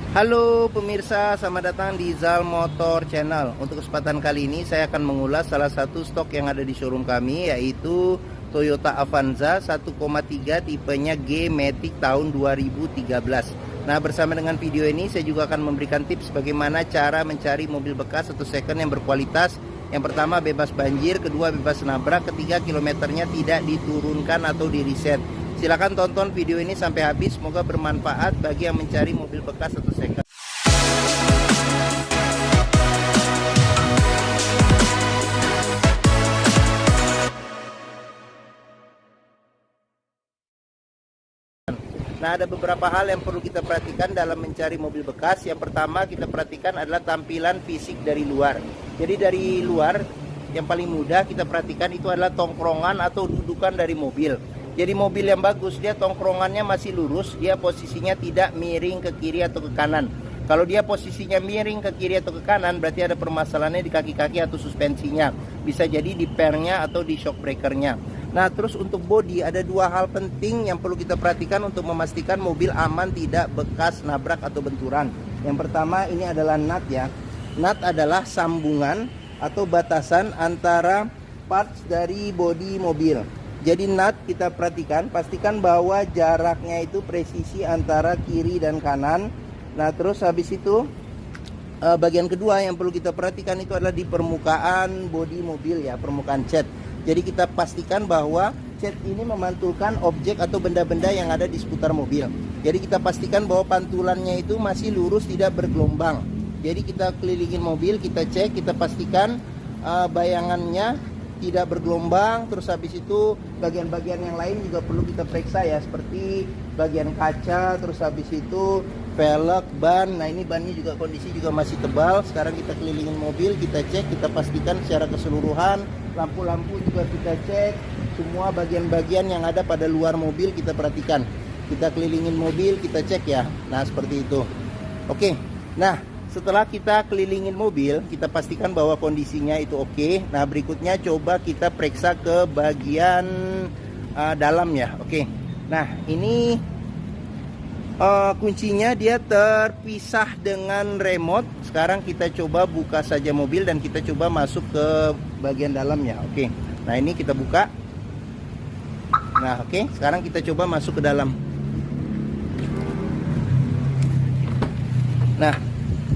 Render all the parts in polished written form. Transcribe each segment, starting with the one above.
Halo pemirsa, selamat datang di Zal Motor Channel. Untuk kesempatan kali ini saya akan mengulas salah satu stok yang ada di showroom kami, yaitu Toyota Avanza 1,3 tipenya G-Matic tahun 2013. Nah, bersama dengan video ini saya juga akan memberikan tips bagaimana cara mencari mobil bekas atau second yang berkualitas. Yang pertama, bebas banjir; kedua, bebas nabrak; ketiga, kilometernya tidak diturunkan atau di reset. Silahkan tonton video ini sampai habis, semoga bermanfaat bagi yang mencari mobil bekas atau second. Nah, ada beberapa hal yang perlu kita perhatikan dalam mencari mobil bekas. Yang pertama kita perhatikan adalah tampilan fisik dari luar. Jadi dari luar, yang paling mudah kita perhatikan itu adalah tongkrongan atau dudukan dari mobil. Jadi mobil yang bagus, dia tongkrongannya masih lurus, dia posisinya tidak miring ke kiri atau ke kanan. Kalau dia posisinya miring ke kiri atau ke kanan, berarti ada permasalahannya di kaki-kaki atau suspensinya. Bisa jadi di pernya atau di shock breakernya. Nah, terus untuk bodi, ada dua hal penting yang perlu kita perhatikan untuk memastikan mobil aman tidak bekas nabrak atau benturan. Yang pertama, ini adalah nut ya. Nut adalah sambungan atau batasan antara parts dari bodi mobil. Jadi nut kita perhatikan, pastikan bahwa jaraknya itu presisi antara kiri dan kanan. Nah, terus habis itu bagian kedua yang perlu kita perhatikan itu adalah di permukaan bodi mobil ya, permukaan cat. Jadi kita pastikan bahwa cat ini memantulkan objek atau benda-benda yang ada di seputar mobil. Jadi kita pastikan bahwa pantulannya itu masih lurus, tidak bergelombang. Jadi kita kelilingin mobil, kita cek, kita pastikan bayangannya tidak bergelombang. Terus habis itu bagian-bagian yang lain juga perlu kita periksa ya, seperti bagian kaca, terus habis itu velg, ban. Nah, ini bannya juga kondisi juga masih tebal. Sekarang kita kelilingin mobil, kita cek, kita pastikan secara keseluruhan. Lampu-lampu juga kita cek, semua bagian-bagian yang ada pada luar mobil kita perhatikan. Kita kelilingin mobil, kita cek ya. Nah, seperti itu. Oke. Nah, setelah kita kelilingin mobil, kita pastikan bahwa kondisinya itu oke. Nah, berikutnya coba kita periksa ke bagian dalam ya. Oke. Nah, ini kuncinya dia terpisah dengan remote. Sekarang kita coba buka saja mobil dan kita coba masuk ke bagian dalamnya. Oke. Nah, ini kita buka. Nah, oke. Sekarang kita coba masuk ke dalam. Nah,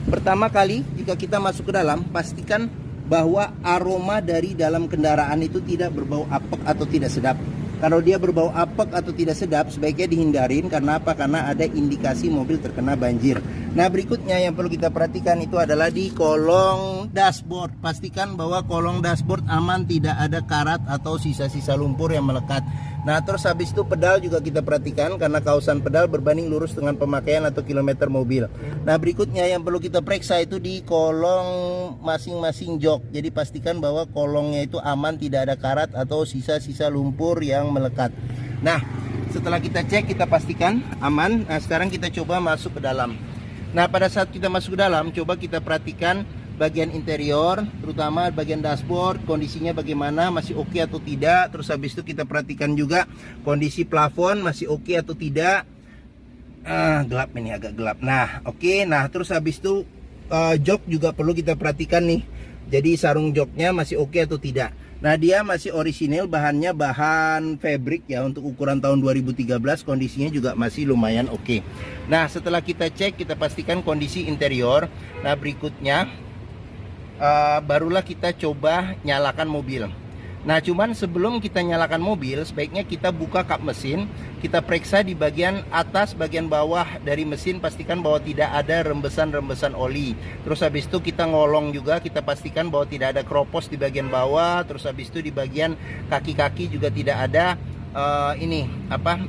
pertama kali jika kita masuk ke dalam, pastikan bahwa aroma dari dalam kendaraan itu tidak berbau apek atau tidak sedap. Kalau dia berbau apek atau tidak sedap, sebaiknya dihindarin. Karena apa? Karena ada indikasi mobil terkena banjir. Nah, berikutnya yang perlu kita perhatikan itu adalah di kolong dashboard. Pastikan bahwa kolong dashboard aman, tidak ada karat atau sisa-sisa lumpur yang melekat. Nah, terus habis itu pedal juga kita perhatikan, karena kausan pedal berbanding lurus dengan pemakaian atau kilometer mobil. Nah, berikutnya yang perlu kita periksa itu di kolong masing-masing jok. Jadi pastikan bahwa kolongnya itu aman, tidak ada karat atau sisa-sisa lumpur yang melekat. Nah, setelah kita cek, kita pastikan aman. Nah, sekarang kita coba masuk ke dalam. Nah, pada saat kita masuk ke dalam, coba kita perhatikan bagian interior, terutama bagian dashboard, kondisinya bagaimana, masih oke atau tidak. Terus habis itu kita perhatikan juga kondisi plafon masih oke atau tidak. Gelap ini, agak gelap. Nah, oke. Nah, terus habis itu jok juga perlu kita perhatikan nih. Jadi sarung joknya masih oke atau tidak. Nah, dia masih orisinil, bahannya bahan fabric ya, untuk ukuran tahun 2013, kondisinya juga masih lumayan oke. Nah, setelah kita cek, kita pastikan kondisi interior. Nah, berikutnya barulah kita coba nyalakan mobil. Nah, cuman sebelum kita nyalakan mobil, sebaiknya kita buka kap mesin, kita periksa di bagian atas, bagian bawah dari mesin, pastikan bahwa tidak ada rembesan-rembesan oli. Terus habis itu kita ngolong juga, kita pastikan bahwa tidak ada keropos di bagian bawah. Terus habis itu di bagian kaki-kaki juga tidak ada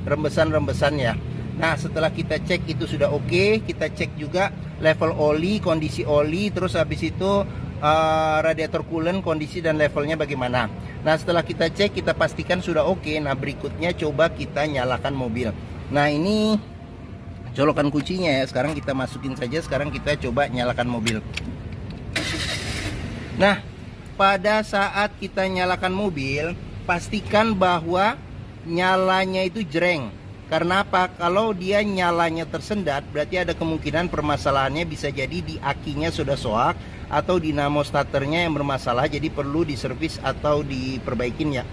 rembesan-rembesan ya. Nah, setelah kita cek itu sudah oke, kita cek juga level oli, kondisi oli, terus habis itu radiator coolant, kondisi dan levelnya bagaimana. Nah, setelah kita cek, kita pastikan sudah oke. Nah, berikutnya coba kita nyalakan mobil. Nah, ini colokan kuncinya ya. Sekarang kita masukin saja. Sekarang kita coba nyalakan mobil. Nah, pada saat kita nyalakan mobil, pastikan bahwa nyalanya itu jreng. Karena apa? Kalau dia nyalanya tersendat, berarti ada kemungkinan permasalahannya bisa jadi di akinya sudah soak atau dinamo starternya yang bermasalah, jadi perlu diservis atau diperbaikin ya,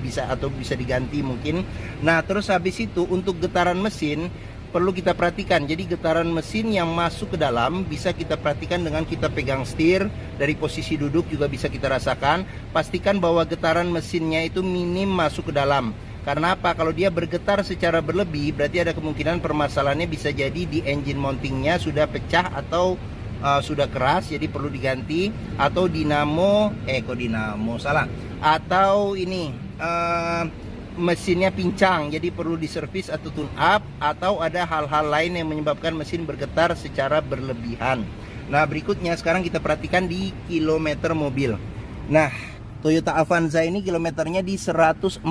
bisa diganti mungkin. Nah, terus habis itu untuk getaran mesin perlu kita perhatikan. Jadi getaran mesin yang masuk ke dalam bisa kita perhatikan dengan kita pegang setir, dari posisi duduk juga bisa kita rasakan. Pastikan bahwa getaran mesinnya itu minim masuk ke dalam. Karena apa? Kalau dia bergetar secara berlebih, berarti ada kemungkinan permasalahannya bisa jadi di engine mountingnya sudah pecah atau sudah keras, jadi perlu diganti. Atau atau ini mesinnya pincang, jadi perlu diservis atau tune up. Atau ada hal-hal lain yang menyebabkan mesin bergetar secara berlebihan. Nah, berikutnya sekarang kita perhatikan di kilometer mobil. Nah, Toyota Avanza ini kilometernya di 146.000.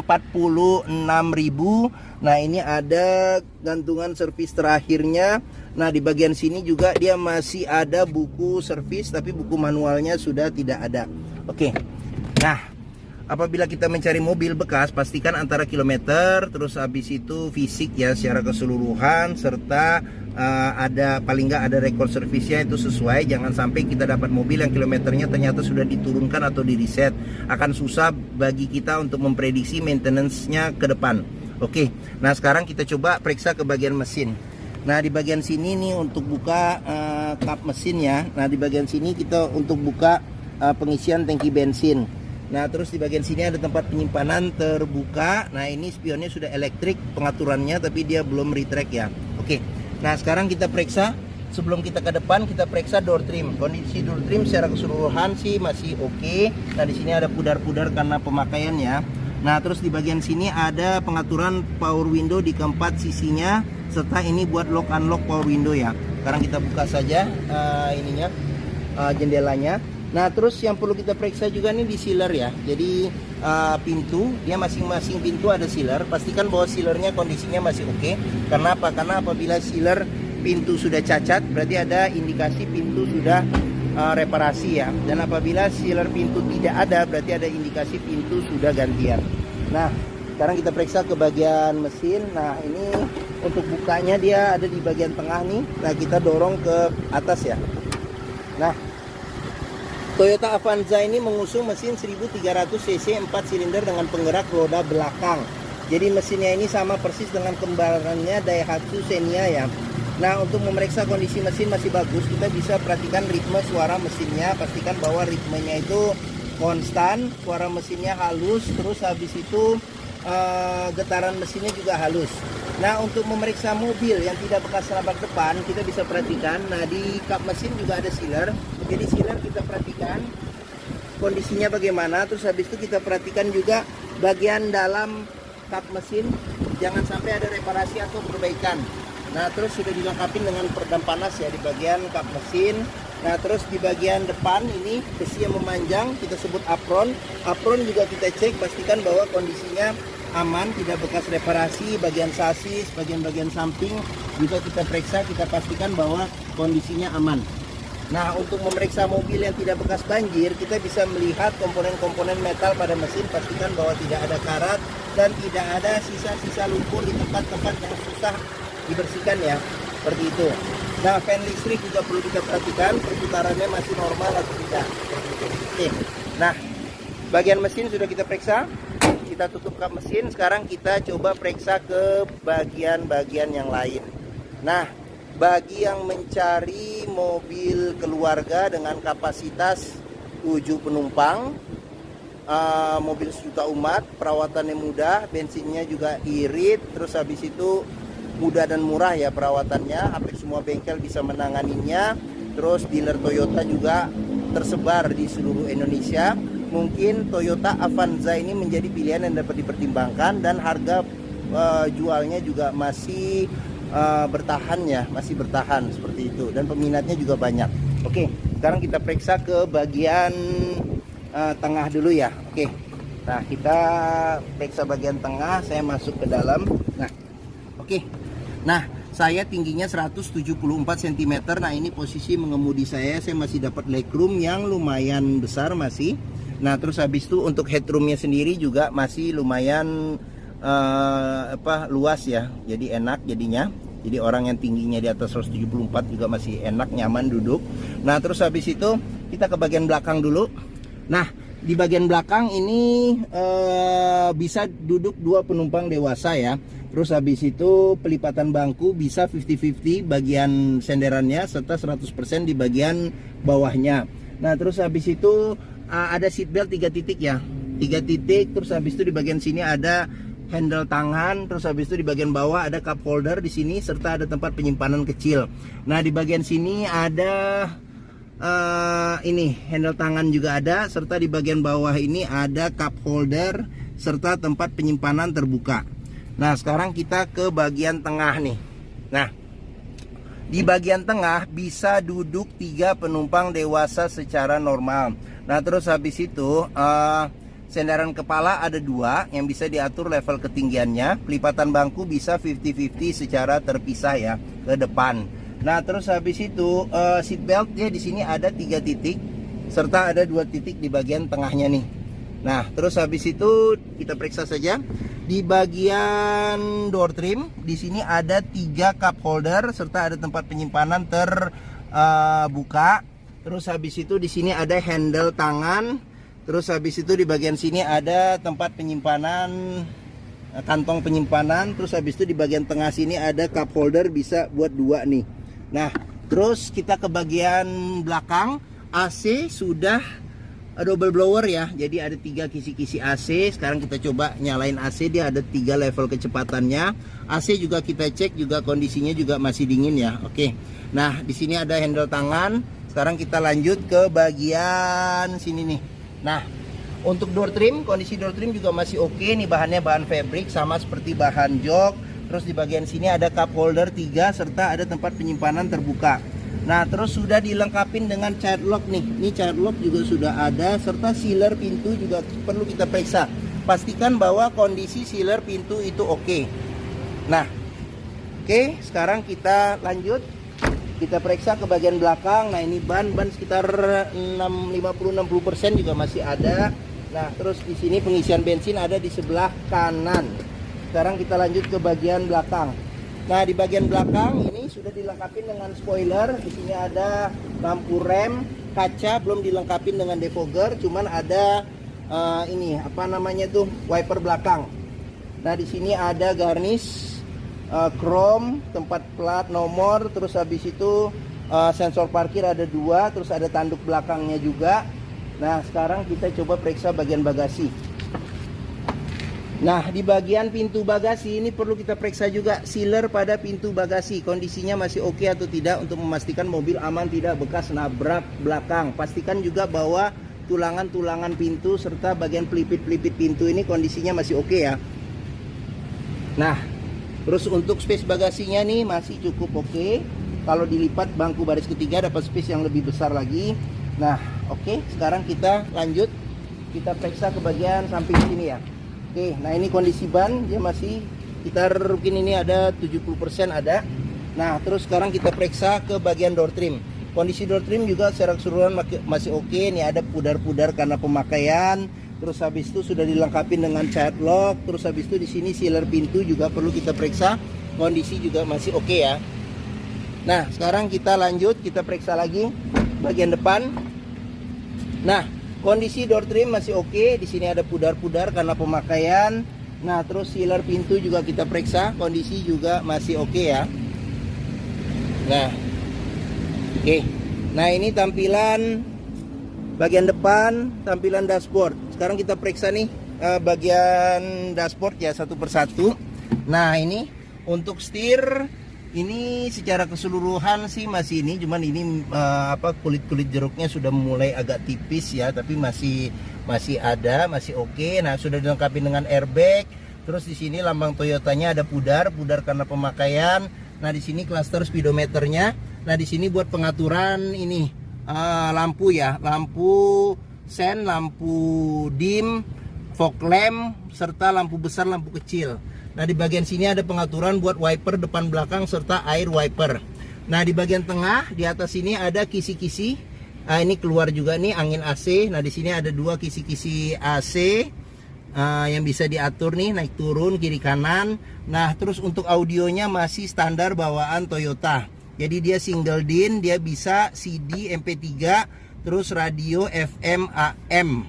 Nah, ini ada gantungan servis terakhirnya. Nah, di bagian sini juga dia masih ada buku servis, tapi buku manualnya sudah tidak ada. Oke. Nah, apabila kita mencari mobil bekas, pastikan antara kilometer, terus habis itu fisik ya secara keseluruhan, serta ada paling nggak ada rekor servisnya itu sesuai. Jangan sampai kita dapat mobil yang kilometernya ternyata sudah diturunkan atau di reset. Akan susah bagi kita untuk memprediksi maintenance-nya ke depan. Oke, nah sekarang kita coba periksa ke bagian mesin. Nah, di bagian sini nih untuk buka kap mesinnya. Nah, di bagian sini kita untuk buka pengisian tangki bensin. Nah, terus di bagian sini ada tempat penyimpanan terbuka. Nah, ini spionnya sudah elektrik pengaturannya, tapi dia belum retract ya. Oke. Nah, sekarang kita periksa, sebelum kita ke depan kita periksa door trim. Kondisi door trim secara keseluruhan sih masih oke. Nah, di sini ada pudar-pudar karena pemakaian ya. Nah, terus di bagian sini ada pengaturan power window di keempat sisinya, serta ini buat lock unlock power window ya. Sekarang kita buka saja jendelanya. Nah, terus yang perlu kita periksa juga nih di sealer ya. Jadi pintu, dia masing-masing pintu ada sealer. Pastikan bahwa sealernya kondisinya masih oke. Karena apa? Karena apabila sealer pintu sudah cacat, berarti ada indikasi pintu sudah reparasi ya. Dan apabila sealer pintu tidak ada, berarti ada indikasi pintu sudah gantian. Nah, sekarang kita periksa ke bagian mesin. Nah, ini untuk bukanya dia ada di bagian tengah nih. Nah, kita dorong ke atas ya. Nah, Toyota Avanza ini mengusung mesin 1300 cc 4 silinder dengan penggerak roda belakang. Jadi mesinnya ini sama persis dengan kembarannya Daihatsu Xenia ya. Nah, untuk memeriksa kondisi mesin masih bagus, kita bisa perhatikan ritme suara mesinnya. Pastikan bahwa ritmenya itu konstan, suara mesinnya halus, terus habis itu getaran mesinnya juga halus. Nah, untuk memeriksa mobil yang tidak bekas nabrak depan, kita bisa perhatikan. Nah, di kap mesin juga ada sealer. Jadi sealer kita perhatikan kondisinya bagaimana. Terus habis itu kita perhatikan juga bagian dalam kap mesin, jangan sampai ada reparasi atau perbaikan. Nah, terus sudah dilengkapi dengan peredam panas ya di bagian kap mesin. Nah, terus di bagian depan ini besi yang memanjang, kita sebut apron. Apron juga kita cek, pastikan bahwa kondisinya aman, tidak bekas reparasi. Bagian sasis, bagian-bagian samping juga kita periksa, kita pastikan bahwa kondisinya aman. Nah, untuk memeriksa mobil yang tidak bekas banjir, kita bisa melihat komponen-komponen metal pada mesin. Pastikan bahwa tidak ada karat dan tidak ada sisa-sisa lumpur di tempat-tempat yang susah dibersihkan ya, seperti itu. Nah, fan listrik juga perlu kita perhatikan, perputarannya masih normal atau tidak. Oke. Nah, bagian mesin sudah kita periksa, kita tutup kap mesin. Sekarang kita coba periksa ke bagian-bagian yang lain. Nah, bagi yang mencari mobil keluarga dengan kapasitas 7 penumpang, mobil sejuta umat, perawatannya mudah, bensinnya juga irit, terus habis itu mudah dan murah ya perawatannya, hampir semua bengkel bisa menanganinya. Terus dealer Toyota juga tersebar di seluruh Indonesia. Mungkin Toyota Avanza ini menjadi pilihan yang dapat dipertimbangkan, dan harga jualnya juga masih bertahan ya, masih bertahan seperti itu, dan peminatnya juga banyak. Oke, sekarang kita periksa ke bagian tengah dulu ya. Oke, nah kita periksa bagian tengah, saya masuk ke dalam. Nah, oke. Nah, saya tingginya 174 cm. Nah, ini posisi mengemudi saya masih dapat legroom yang lumayan besar masih. Nah, terus habis itu untuk headroomnya sendiri juga masih lumayan luas ya, jadi enak jadinya. Jadi orang yang tingginya di atas 174 juga masih enak, nyaman duduk. Nah terus habis itu kita ke bagian belakang dulu. Nah di bagian belakang ini bisa duduk 2 penumpang dewasa ya. Terus habis itu pelipatan bangku bisa 50-50 bagian senderannya, serta 100% di bagian bawahnya. Nah terus habis itu ada seat belt 3 titik ya, 3 titik. Terus habis itu di bagian sini ada handle tangan. Terus habis itu di bagian bawah ada cup holder di sini, serta ada tempat penyimpanan kecil. Nah di bagian sini ada ini handle tangan juga ada, serta di bagian bawah ini ada cup holder serta tempat penyimpanan terbuka. Nah sekarang kita ke bagian tengah nih. Nah di bagian tengah bisa duduk 3 penumpang dewasa secara normal. Nah terus habis itu sandaran kepala ada 2 yang bisa diatur level ketinggiannya. Pelipatan bangku bisa 50-50 secara terpisah ya ke depan. Nah terus habis itu seat beltnya di sini ada 3 titik, serta ada 2 titik di bagian tengahnya nih. Nah terus habis itu kita periksa saja. Di bagian door trim di sini ada 3 cup holder serta ada tempat penyimpanan terbuka. Terus habis itu di sini ada handle tangan. Terus habis itu di bagian sini ada tempat penyimpanan, kantong penyimpanan. Terus habis itu di bagian tengah sini ada cup holder, bisa buat 2 nih. Nah terus kita ke bagian belakang. AC sudah double blower ya, jadi ada 3 kisi-kisi AC. Sekarang kita coba nyalain AC, dia ada 3 level kecepatannya. AC juga kita cek juga kondisinya juga masih dingin ya. Oke. Nah di sini ada handle tangan. Sekarang kita lanjut ke bagian sini nih. Nah untuk door trim, kondisi door trim juga masih oke nih, bahannya bahan fabric sama seperti bahan jok. Terus di bagian sini ada cup holder 3 serta ada tempat penyimpanan terbuka. Nah terus sudah dilengkapin dengan child lock nih. Ini child lock juga sudah ada, serta sealer pintu juga perlu kita periksa. Pastikan bahwa kondisi sealer pintu itu oke. Nah oke, sekarang kita lanjut. Kita periksa ke bagian belakang. Nah ini ban sekitar 50-60% juga masih ada. Nah terus di sini pengisian bensin ada di sebelah kanan. Sekarang kita lanjut ke bagian belakang. Nah di bagian belakang ini sudah dilengkapi dengan spoiler. Di sini ada lampu rem, kaca belum dilengkapi dengan defogger, cuman ada ini apa namanya tuh, wiper belakang. Nah di sini ada garnish chrome, tempat plat nomor. Terus habis itu sensor parkir ada 2, terus ada tanduk belakangnya juga. Nah sekarang kita coba periksa bagian bagasi. Nah di bagian pintu bagasi ini perlu kita periksa juga sealer pada pintu bagasi, kondisinya masih oke atau tidak, untuk memastikan mobil aman tidak bekas nabrak belakang. Pastikan juga bahwa tulangan-tulangan pintu serta bagian pelipit-pelipit pintu ini kondisinya masih oke ya. Nah terus untuk space bagasinya nih masih cukup oke. Kalau dilipat bangku baris ketiga dapat space yang lebih besar lagi. Nah oke, sekarang kita lanjut, kita periksa ke bagian samping sini ya. Oke, nah ini kondisi ban, dia masih sekitar mungkin ini ada 70% ada. Nah terus sekarang kita periksa ke bagian door trim. Kondisi door trim juga secara keseluruhan masih oke. Ini ada pudar-pudar karena pemakaian. Terus habis itu sudah dilengkapi dengan child lock. Terus habis itu di sini sealer pintu juga perlu kita periksa, kondisi juga masih oke ya. Nah sekarang kita lanjut, kita periksa lagi bagian depan. Nah kondisi door trim masih oke. Di sini ada pudar-pudar karena pemakaian. Nah terus sealer pintu juga kita periksa, kondisi juga masih oke ya. Nah oke. Nah ini tampilan bagian depan, tampilan dashboard. Sekarang kita periksa nih bagian dashboard ya satu persatu. Nah ini untuk setir, ini secara keseluruhan sih masih ini, cuman ini kulit-kulit jeruknya sudah mulai agak tipis ya, tapi masih ada, masih oke. Nah sudah dilengkapi dengan airbag. Terus di sini lambang Toyotanya ada pudar karena pemakaian. Nah di sini cluster speedometernya. Nah di sini buat pengaturan ini lampu ya, lampu sen, lampu dim, fog lamp, serta lampu besar, lampu kecil. Nah di bagian sini ada pengaturan buat wiper depan belakang serta air wiper. Nah di bagian tengah di atas sini ada kisi-kisi. Ini keluar juga nih angin AC. Nah di sini ada 2 kisi-kisi AC. yang bisa diatur nih, naik turun, kiri kanan. Nah, terus untuk audionya masih standar bawaan Toyota. Jadi dia single DIN, dia bisa CD, MP3, terus radio FM, AM.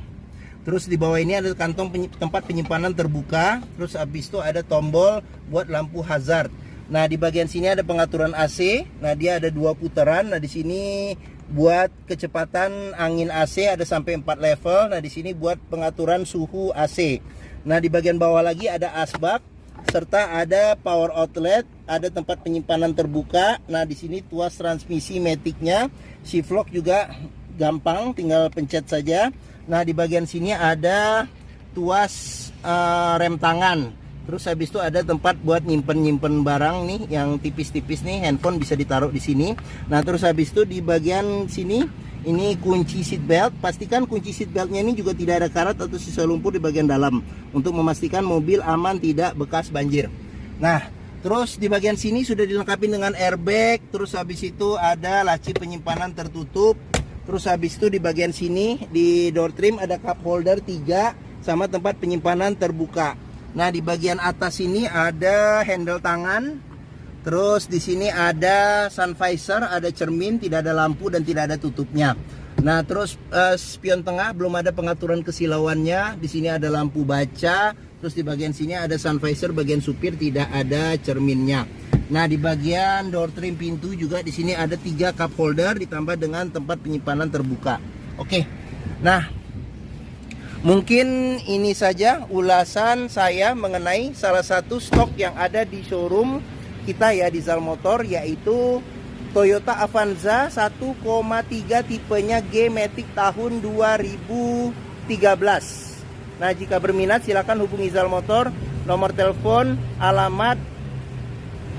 Terus di bawah ini ada kantong tempat penyimpanan terbuka. Terus habis itu ada tombol buat lampu hazard. Nah, di bagian sini ada pengaturan AC. Nah, dia ada 2 putaran. Nah, di sini buat kecepatan angin AC ada sampai 4 level. Nah, di sini buat pengaturan suhu AC. Nah, di bagian bawah lagi ada asbak serta ada power outlet, ada tempat penyimpanan terbuka. Nah, di sini tuas transmisi maticnya, shift lock juga gampang, tinggal pencet saja. Nah, di bagian sini ada tuas rem tangan. Terus habis itu ada tempat buat nyimpen barang nih yang tipis-tipis nih, handphone bisa ditaruh di sini. Nah, terus habis itu di bagian sini ini kunci seat belt. Pastikan kunci seat beltnya ini juga tidak ada karat atau sisa lumpur di bagian dalam untuk memastikan mobil aman, tidak bekas banjir. Nah, terus di bagian sini sudah dilengkapi dengan airbag. Terus habis itu ada laci penyimpanan tertutup. Terus habis itu di bagian sini di door trim ada cup holder 3 sama tempat penyimpanan terbuka. Nah, di bagian atas ini ada handle tangan. Terus di sini ada sun visor, ada cermin, tidak ada lampu dan tidak ada tutupnya. Nah, terus spion tengah belum ada pengaturan kesilauannya. Di sini ada lampu baca. Terus di bagian sini ada sun visor, bagian supir tidak ada cerminnya. Nah, di bagian door trim pintu juga di sini ada 3 cup holder ditambah dengan tempat penyimpanan terbuka. Oke. Nah, mungkin ini saja ulasan saya mengenai salah satu stok yang ada di showroom kita ya di Zal Motor, yaitu Toyota Avanza 1,3 tipenya G-Matic tahun 2013. Nah, jika berminat silakan hubungi Zal Motor. Nomor telepon, alamat,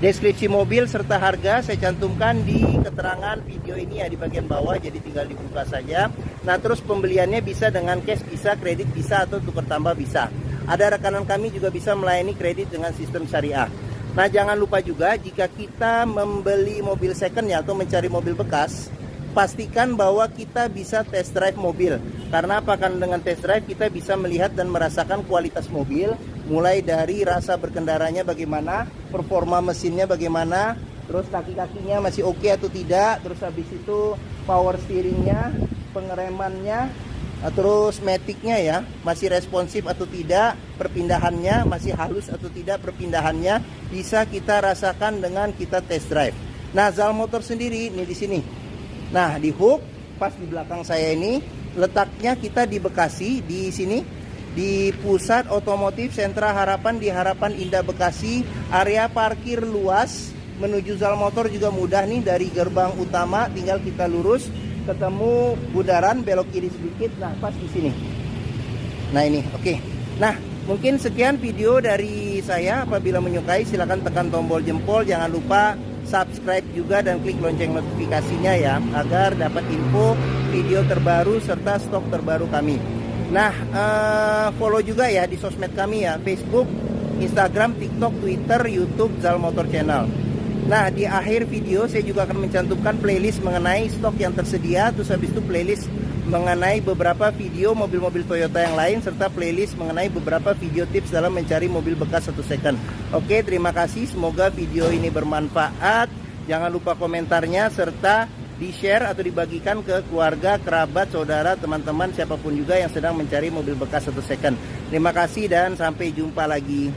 deskripsi mobil serta harga saya cantumkan di keterangan video ini ya di bagian bawah, jadi tinggal dibuka saja. Nah, terus pembeliannya bisa dengan cash, bisa kredit, bisa atau tukar tambah bisa. Ada rekanan kami juga bisa melayani kredit dengan sistem syariah. Nah, jangan lupa juga jika kita membeli mobil second ya atau mencari mobil bekas, pastikan bahwa kita bisa test drive mobil. Karena apa? Kan dengan test drive kita bisa melihat dan merasakan kualitas mobil, mulai dari rasa berkendaranya bagaimana, performa mesinnya bagaimana, terus kaki-kakinya masih oke atau tidak, terus habis itu power steeringnya, pengeremannya, terus maticnya ya masih responsif atau tidak, perpindahannya masih halus atau tidak, perpindahannya bisa kita rasakan dengan kita test drive. Nah, Zal Motor sendiri ini di sini. Nah, di hook pas di belakang saya ini letaknya kita di Bekasi, di sini di Pusat Otomotif Sentra Harapan di Harapan Indah Bekasi. Area parkir luas, menuju Zal Motor juga mudah nih, dari gerbang utama tinggal kita lurus ketemu bundaran, belok kiri sedikit, nah pas di sini. Nah, ini oke. Nah, mungkin sekian video dari saya. Apabila menyukai silahkan tekan tombol jempol, jangan lupa subscribe juga dan klik lonceng notifikasinya ya, agar dapat info video terbaru serta stok terbaru kami. Nah, follow juga ya di sosmed kami ya, Facebook, Instagram, TikTok, Twitter, YouTube, Zal Motor Channel. Nah, di akhir video saya juga akan mencantumkan playlist mengenai stok yang tersedia, terus habis itu playlist mengenai beberapa video mobil-mobil Toyota yang lain, serta playlist mengenai beberapa video tips dalam mencari mobil bekas atau second. Oke, terima kasih, semoga video ini bermanfaat. Jangan lupa komentarnya serta di-share atau dibagikan ke keluarga, kerabat, saudara, teman-teman, siapapun juga yang sedang mencari mobil bekas atau second. Terima kasih dan sampai jumpa lagi.